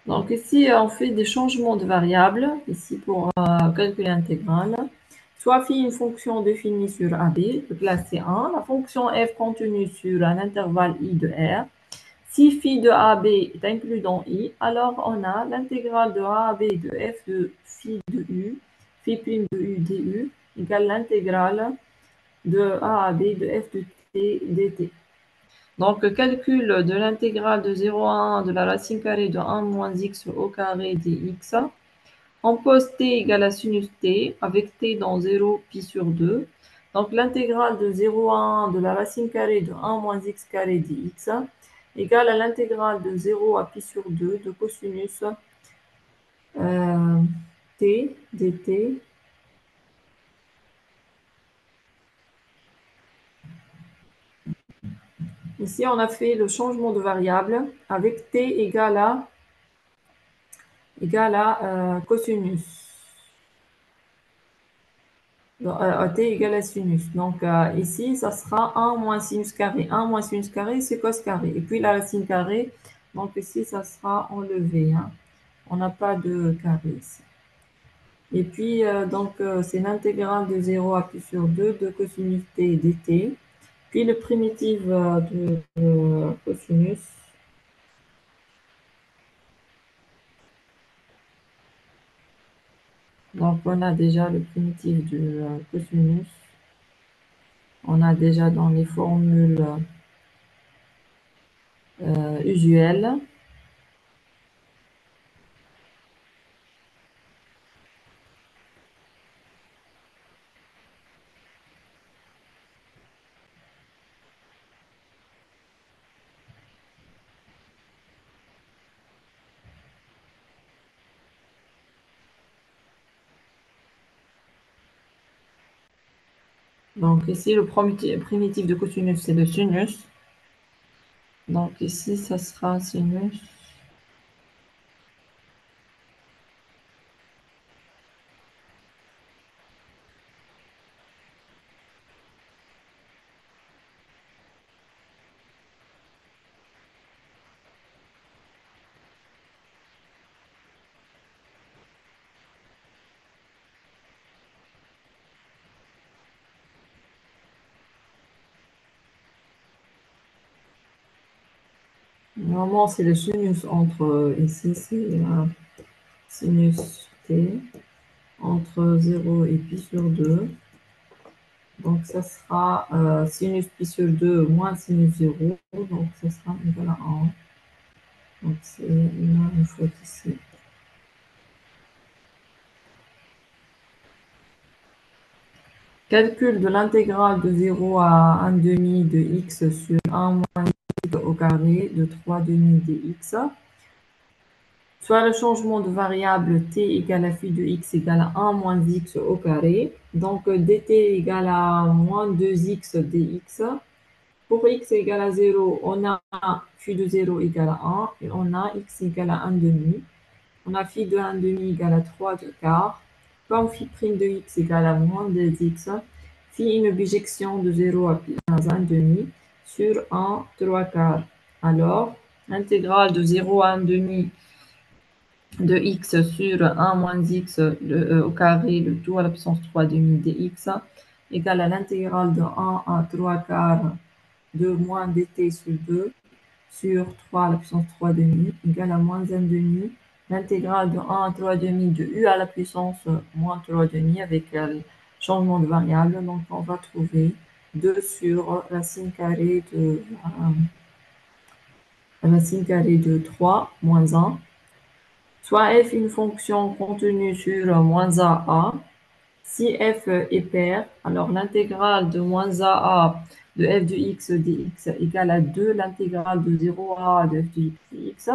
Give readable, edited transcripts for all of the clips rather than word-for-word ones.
Donc ici, on fait des changements de variables, ici pour calculer l'intégrale. Soit phi une fonction définie sur AB, de classe C1, la fonction f contenue sur un intervalle I de R. Si phi de AB est inclus dans I, alors on a l'intégrale de AB de f de phi de U, phi prime de U du, égale l'intégrale de A à B de f de t dt. Donc, calcul de l'intégrale de 0 à 1 de la racine carrée de 1 moins x au carré dx. On pose t égale à sinus t, avec t dans 0, pi sur 2. Donc, l'intégrale de 0 à 1 de la racine carrée de 1 moins x carré dx égale à l'intégrale de 0 à pi sur 2 de cosinus t dt. Ici, on a fait le changement de variable avec t égale à cosinus. T égale à sinus. Donc ici, ça sera 1 moins sinus carré. 1 moins sinus carré, c'est cos carré. Et puis la racine carrée, donc ici, ça sera enlevé. Hein. On n'a pas de carré ici. Et puis, c'est l'intégrale de 0 à pi sur 2 de cosinus t dt. Puis le primitif de cosinus. Donc, on a déjà le primitif de cosinus. On a déjà dans les formules usuelles. Donc ici, le primitif de cosinus, c'est le sinus. Donc ici, ça sera sinus. Normalement, c'est le sinus entre, ici, c'est sinus t, entre 0 et pi sur 2. Donc, ça sera sinus pi sur 2 moins sinus 0. Donc, ça sera égal à 1. Donc, c'est une faute ici. Calcul de l'intégrale de 0 à 1 demi de x sur 1 moins x au carré de 3 demi dx. Soit le changement de variable t égale à phi de x égale à 1 moins x au carré. Donc dt égale à moins 2x dx. Pour x égale à 0, on a phi de 0 égale à 1 et on a x égale à 1 demi. On a phi de 1 demi égale à 3 de quart. Comme phi prime de x égale à moins 2x, phi une bijection de 0 à 1 demi sur 1 3 quarts. Alors, l'intégrale de 0 à 1 demi de x sur 1 moins x au carré, le tout à la puissance 3 demi dx, égale à l'intégrale de 1 à 3 quarts de moins dt sur 2 sur 3 à la puissance 3 demi, égale à moins 1 demi. L'intégrale de 1 à 3 demi de u à la puissance moins 3 demi avec le changement de variable. Donc, on va trouver 2 sur racine carrée de 3 moins 1. Soit f une fonction contenue sur moins a. Si f est pair, alors l'intégrale de moins a de f de x dx égale à 2 l'intégrale de 0 à de f de x dx.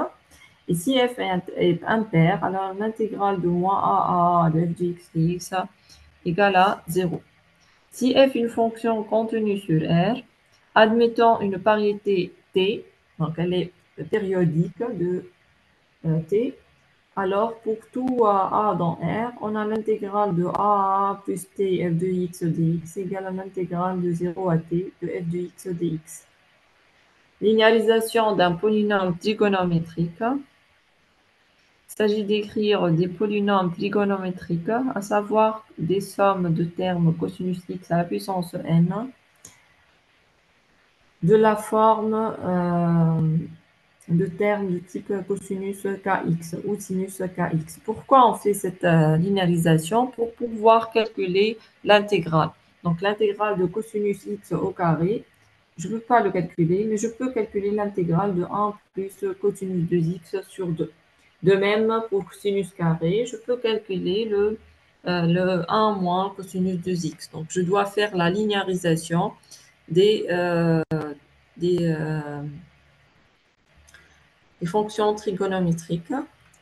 Et si f est impair, alors l'intégrale de moins a de f de x dx égale à 0. Si f est une fonction contenue sur R, admettons une pariété t, donc elle est périodique de t, alors, pour tout a dans R, on a l'intégrale de a plus t f de x dx égale à l'intégrale de 0 à t de f de x dx. Linéarisation d'un polynôme trigonométrique. Il s'agit d'écrire des polynômes trigonométriques, à savoir des sommes de termes cosinus x à la puissance n, de la forme de termes de type cosinus kx ou sinus kx. Pourquoi on fait cette linéarisation? Pour pouvoir calculer l'intégrale. Donc l'intégrale de cosinus x au carré, je ne peux pas le calculer, mais je peux calculer l'intégrale de 1 plus cosinus 2x sur 2. De même, pour sinus carré, je peux calculer le 1 moins cosinus 2x. Donc je dois faire la linéarisation des, des, euh, des fonctions trigonométriques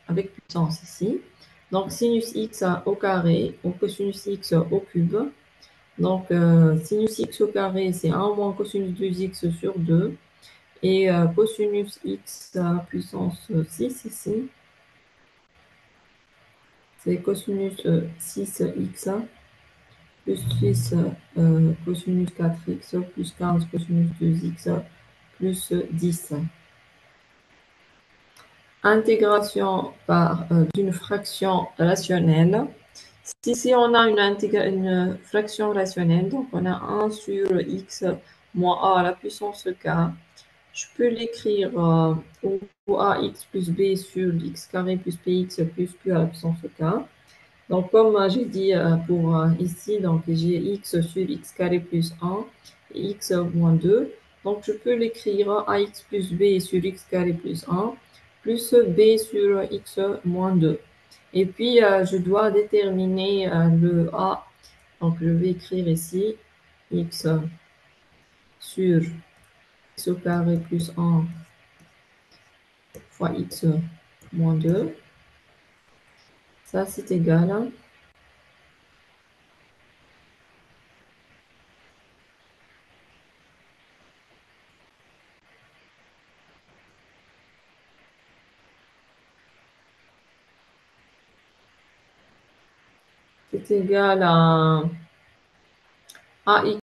avec puissance ici. Donc sinus x au carré ou cosinus x au cube. Donc sinus x au carré, c'est 1 moins cosinus 2x sur 2. Et cosinus x à puissance 6 ici, c'est cosinus 6x plus 6 cosinus 4x plus 15 cosinus 2x plus 10. Intégration par d'une fraction rationnelle. Ici, on a une fraction rationnelle, donc on a 1 sur x moins a à la puissance k. Je peux l'écrire ou ax plus b sur x carré plus px plus q à la puissance k. Donc, comme j'ai dit pour ici, donc j'ai x sur x carré plus 1 et x moins 2. Donc, je peux l'écrire ax plus b sur x carré plus 1 plus b sur x moins 2. Et puis, je dois déterminer le a. Donc, je vais écrire ici x sur x au carré plus 1 fois x moins 2. Ça, c'est égal à c'est égal à ax